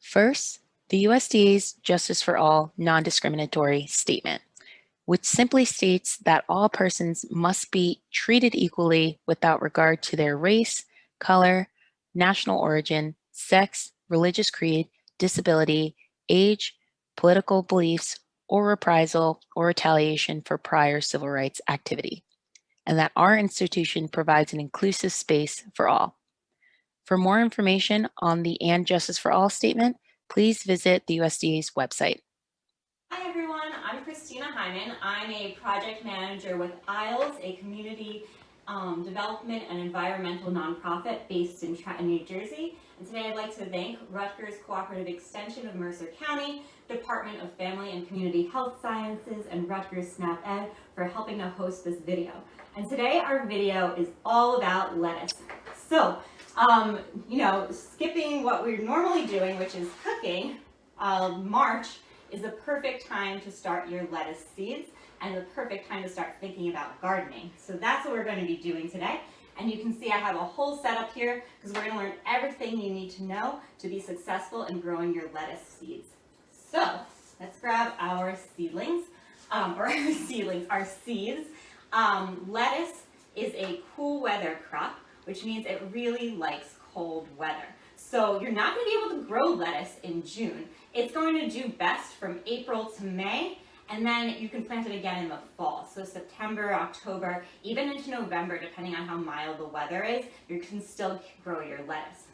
First, the USDA's Justice for All non-discriminatory statement, which simply states that all persons must be treated equally without regard to their race, color, national origin, sex, religious creed, disability, age, political beliefs, or reprisal or retaliation for prior civil rights activity, and that our institution provides an inclusive space for all. For more information on the And Justice for All statement, please visit the USDA's website. Hi everyone, I'm Christina Hyman. I'm a project manager with ISLES, a community development and environmental nonprofit based in Trenton, New Jersey. And today I'd like to thank Rutgers Cooperative Extension of Mercer County, Department of Family and Community Health Sciences, and Rutgers SNAP Ed for helping to host this video. And today our video is all about lettuce. So, skipping what we're normally doing, which is cooking, March is the perfect time to start your lettuce seeds and the perfect time to start thinking about gardening. So that's what we're going to be doing today. And you can see I have a whole setup here because we're going to learn everything you need to know to be successful in growing your lettuce seeds. So let's grab our seedlings, our seeds. Lettuce is a cool weather crop, which means it really likes cold weather. So you're not going to be able to grow lettuce in June. It's going to do best from April to May, and then you can plant it again in the fall. So September, October, even into November, depending on how mild the weather is, you can still grow your lettuce.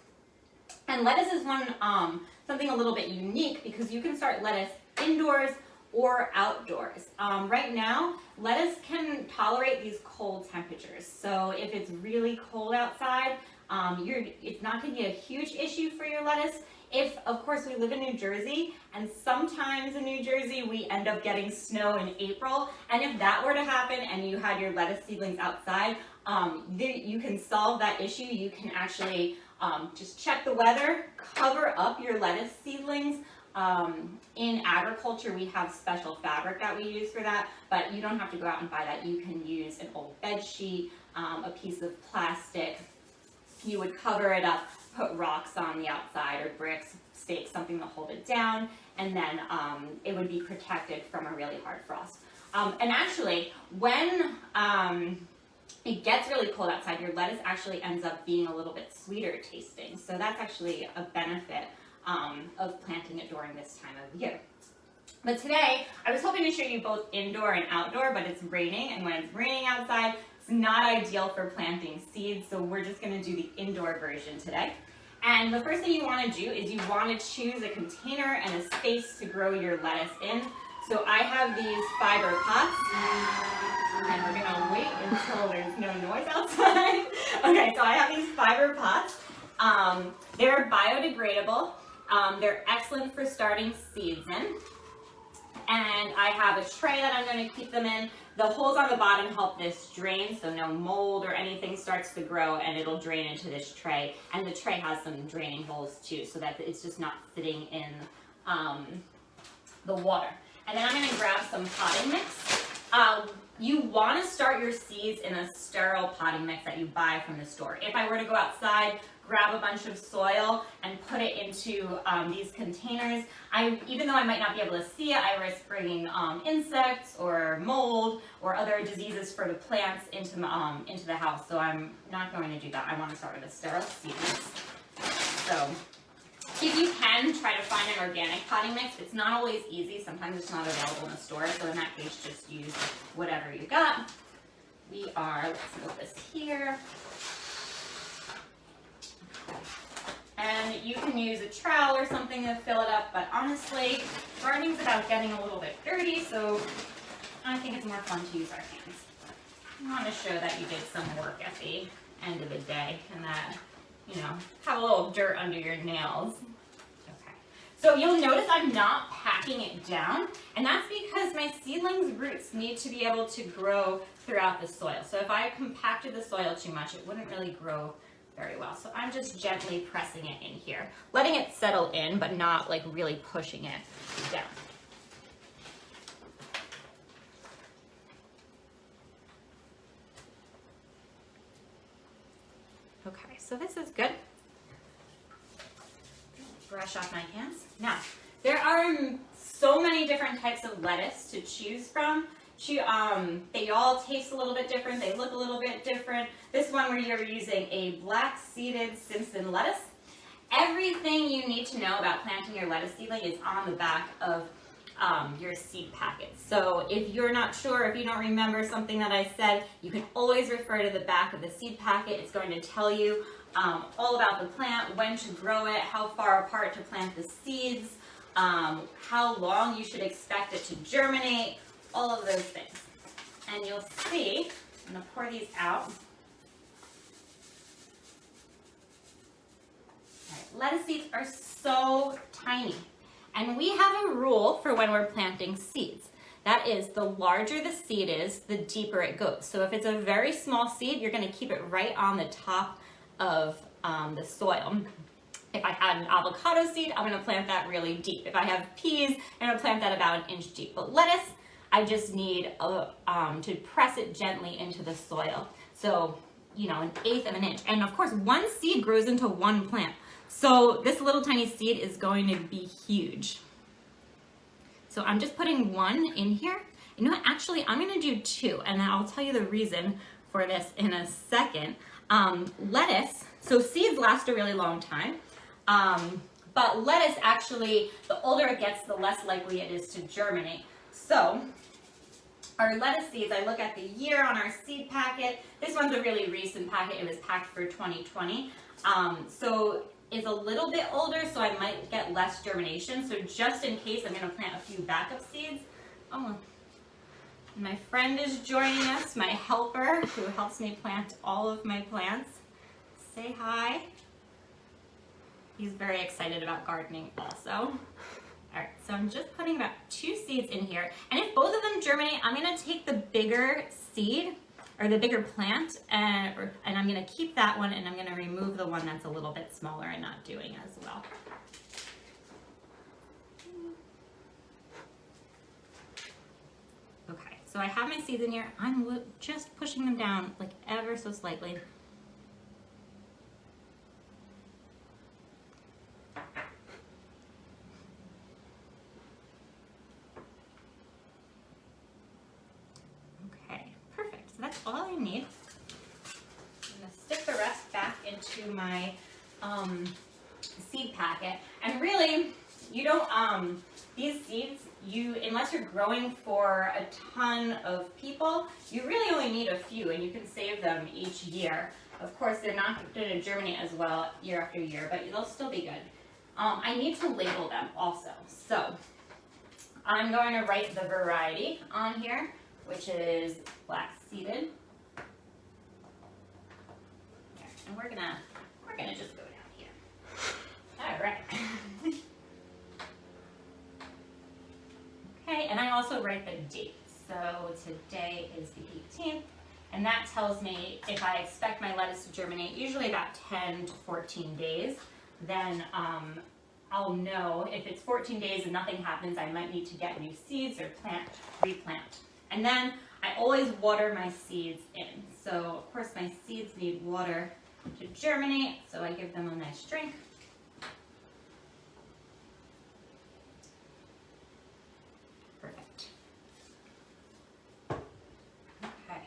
And lettuce is something a little bit unique because you can start lettuce indoors or outdoors. Right now, lettuce can tolerate these cold temperatures. So if it's really cold outside, it's not going to be a huge issue for your lettuce. If, of course, we live in New Jersey, and sometimes in New Jersey we end up getting snow in April, and if that were to happen and you had your lettuce seedlings outside, you can solve that issue. You can actually just check the weather, cover up your lettuce seedlings. In agriculture, we have special fabric that we use for that, but you don't have to go out and buy that. You can use an old bed sheet, a piece of plastic. You would cover it up, put rocks on the outside or bricks, stakes, something to hold it down, and then it would be protected from a really hard frost. And actually, when it gets really cold outside, your lettuce actually ends up being a little bit sweeter tasting. So that's actually a benefit of planting it during this time of year. But today, I was hoping to show you both indoor and outdoor, but it's raining, and when it's raining outside, it's not ideal for planting seeds, so we're just going to do the indoor version today. And the first thing you want to do is you want to choose a container and a space to grow your lettuce in. So I have these fiber pots, and we're going to wait until there's no noise outside. Okay, so I have these fiber pots. They're biodegradable. They're excellent for starting seeds in. And I have a tray that I'm going to keep them in. The holes on the bottom help this drain, so no mold or anything starts to grow, and it'll drain into this tray. And the tray has some draining holes too, so that it's just not sitting in the water. And then I'm going to grab some potting mix. You want to start your seeds in a sterile potting mix that you buy from the store. If I were to go outside, grab a bunch of soil and put it into these containers, even though I might not be able to see it, I risk bringing insects or mold or other diseases for the plants into the house. So I'm not going to do that. I want to start with a sterile seed mix. So if you can, try to find an organic potting mix. It's not always easy. Sometimes it's not available in the store. So in that case, just use whatever you got. Let's move this here. And you can use a trowel or something to fill it up, but honestly, gardening's about getting a little bit dirty, so I think it's more fun to use our hands. You want to show that you did some work at the end of the day and that, have a little dirt under your nails. Okay. So you'll notice I'm not packing it down, and that's because my seedlings' roots need to be able to grow throughout the soil. So if I compacted the soil too much, it wouldn't really grow very well. So I'm just gently pressing it in here, letting it settle in, but not like really pushing it down. Okay, so this is good. brush off my hands. Now, there are so many different types of lettuce to choose from. They all taste a little bit different. They look a little bit different. This one where you're using a black seeded Simpson lettuce. Everything you need to know about planting your lettuce seedling is on the back of your seed packet. So if you're not sure, if you don't remember something that I said, you can always refer to the back of the seed packet. It's going to tell you all about the plant, when to grow it, how far apart to plant the seeds, how long you should expect it to germinate, all of those things. And you'll see, I'm going to pour these out. All right, lettuce seeds are so tiny. And we have a rule for when we're planting seeds. That is, the larger the seed is, the deeper it goes. So if it's a very small seed, you're going to keep it right on the top of the soil. If I had an avocado seed, I'm going to plant that really deep. If I have peas, I'm going to plant that about 1 inch deep. But lettuce, I just need to press it gently into the soil. So, 1/8 of an inch. And of course, one seed grows into one plant. So this little tiny seed is going to be huge. So I'm just putting one in here. You know what, actually I'm gonna do 2, and I'll tell you the reason for this in a second. Lettuce, so seeds last a really long time, but lettuce actually, the older it gets, the less likely it is to germinate. So our lettuce seeds, I look at the year on our seed packet. This one's a really recent packet. It was packed for 2020. So is a little bit older, so I might get less germination. So just in case, I'm going to plant a few backup seeds. Oh, my friend is joining us, my helper, who helps me plant all of my plants. Say hi. He's very excited about gardening also. All right, so I'm just putting about 2 seeds in here. And if both of them germinate, I'm going to take the bigger seed, or the bigger plant, and I'm going to keep that one, and I'm going to remove the one that's a little bit smaller and not doing as well. Okay, so I have my seeds in here. I'm just pushing them down like ever so slightly. Okay, perfect. So that's all I need. I'm going to stick the rest back into my seed packet. And really, you don't, these seeds, unless you're growing for a ton of people, you really only need a few, and you can save them each year. Of course, they're not going to germinate as well year after year, but they'll still be good. I need to label them also. So I'm going to write the variety on here, which is black seeded. And we're gonna just go down here. All right. Okay, and I also write the date. So today is the 18th, and that tells me if I expect my lettuce to germinate, usually about 10 to 14 days. Then I'll know if it's 14 days and nothing happens, I might need to get new seeds or replant. And then I always water my seeds in. So of course my seeds need water to germinate, so I give them a nice drink. Perfect. Okay.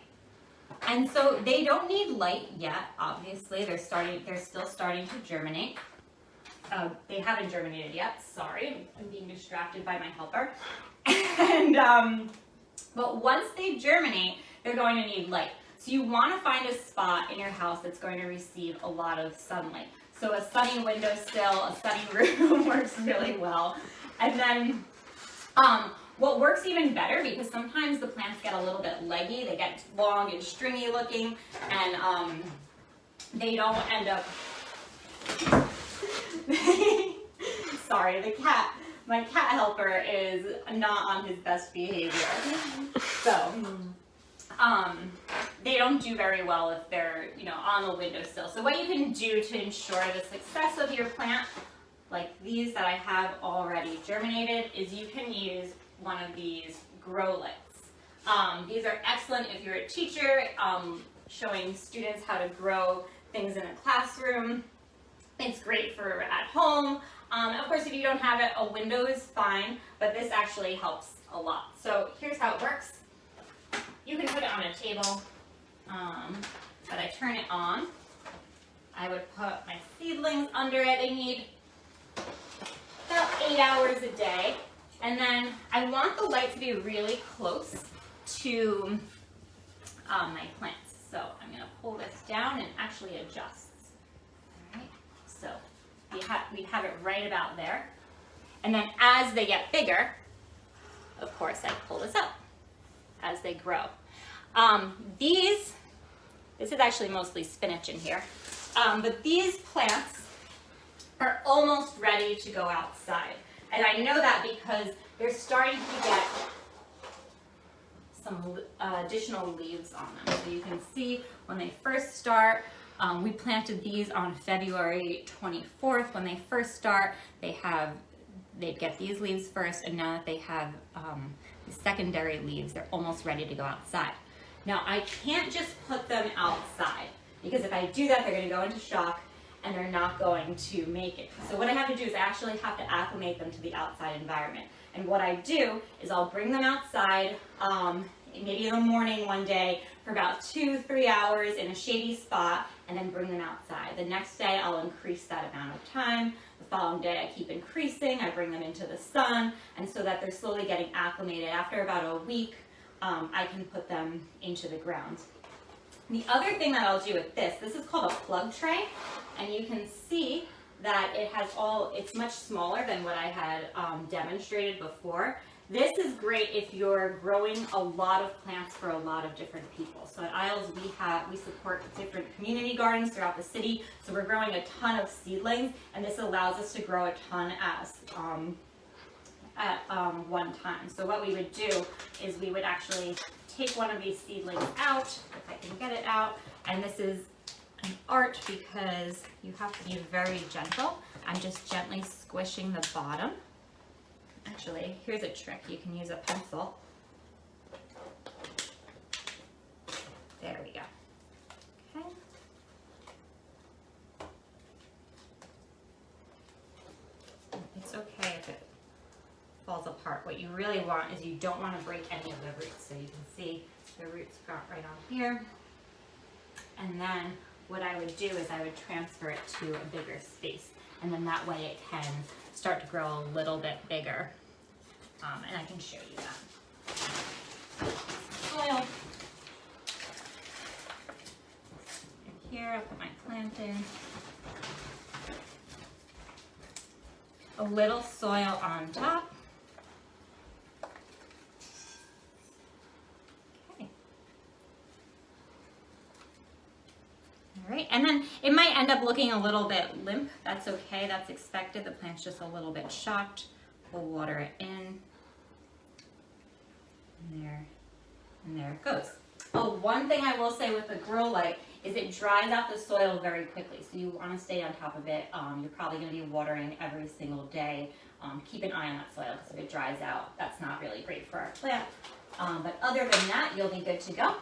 And so they don't need light yet, obviously. They're still starting to germinate. They haven't germinated yet, sorry. I'm being distracted by my helper. And but once they germinate, they're going to need light. So you want to find a spot in your house that's going to receive a lot of sunlight. So a sunny windowsill, a sunny room works really well. And then what works even better, because sometimes the plants get a little bit leggy, they get long and stringy looking, and they don't end up... Sorry, my cat helper is not on his best behavior. So, they don't do very well if they're, on the windowsill. So what you can do to ensure the success of your plant, like these that I have already germinated, is you can use one of these grow lights. These are excellent if you're a teacher, showing students how to grow things in a classroom. It's great for at home. Of Of course, if you don't have it, a window is fine, but this actually helps a lot. So here's how it works. You can put it on a table, but I turn it on. I would put my seedlings under it. They need about 8 hours a day. And then I want the light to be really close to my plants. So I'm going to pull this down and actually adjust. All right. So we have it right about there. And then as they get bigger, of course, I pull this up as they grow. This is actually mostly spinach in here, but these plants are almost ready to go outside. And I know that because they're starting to get some additional leaves on them. So you can see when they first start, we planted these on February 24th. When they first start, they get these leaves first, and now that they have the secondary leaves, they're almost ready to go outside. Now I can't just put them outside, because if I do that, they're going to go into shock and they're not going to make it. So what I have to do is I actually have to acclimate them to the outside environment. And what I do is I'll bring them outside, maybe in the morning one day for about 2-3 hours in a shady spot, and then bring them outside. The next day I'll increase that amount of time. The following day I keep increasing. I bring them into the sun, and so that they're slowly getting acclimated. After about a week, I can put them into the ground. The other thing that I'll do with this is called a plug tray, and you can see that it's much smaller than what I had demonstrated before. This is great if you're growing a lot of plants for a lot of different people. So at Isles, we support different community gardens throughout the city, so we're growing a ton of seedlings, and this allows us to grow a ton at one time. So what we would do is we would actually take one of these seedlings out, if I can get it out, and this is an art because you have to be very gentle. I'm just gently squishing the bottom. Actually, here's a trick. You can use a pencil. There we go. Okay. It's okay if it falls apart. What you really want is you don't want to break any of the roots. So you can see the roots got right on here. And then what I would do is I would transfer it to a bigger space. And then that way it can start to grow a little bit bigger. And I can show you that. Soil. And here I'll put my plant in. A little soil on top. Okay. All right, and then it might end up looking a little bit limp. That's okay, that's expected. The plant's just a little bit shocked. We'll water it in. And there it goes. Oh, one thing I will say with the grow light is it dries out the soil very quickly, so you want to stay on top of it. You're probably going to be watering every single day. Keep an eye on that soil, because if it dries out, that's not really great for our plant. But other than that, you'll be good to go.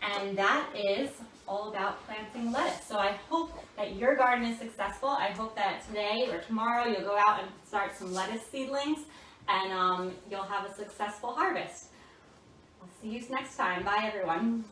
And that is all about planting lettuce. So I hope that your garden is successful. I hope that today or tomorrow you'll go out and start some lettuce seedlings, and you'll have a successful harvest. I'll see you next time. Bye, everyone.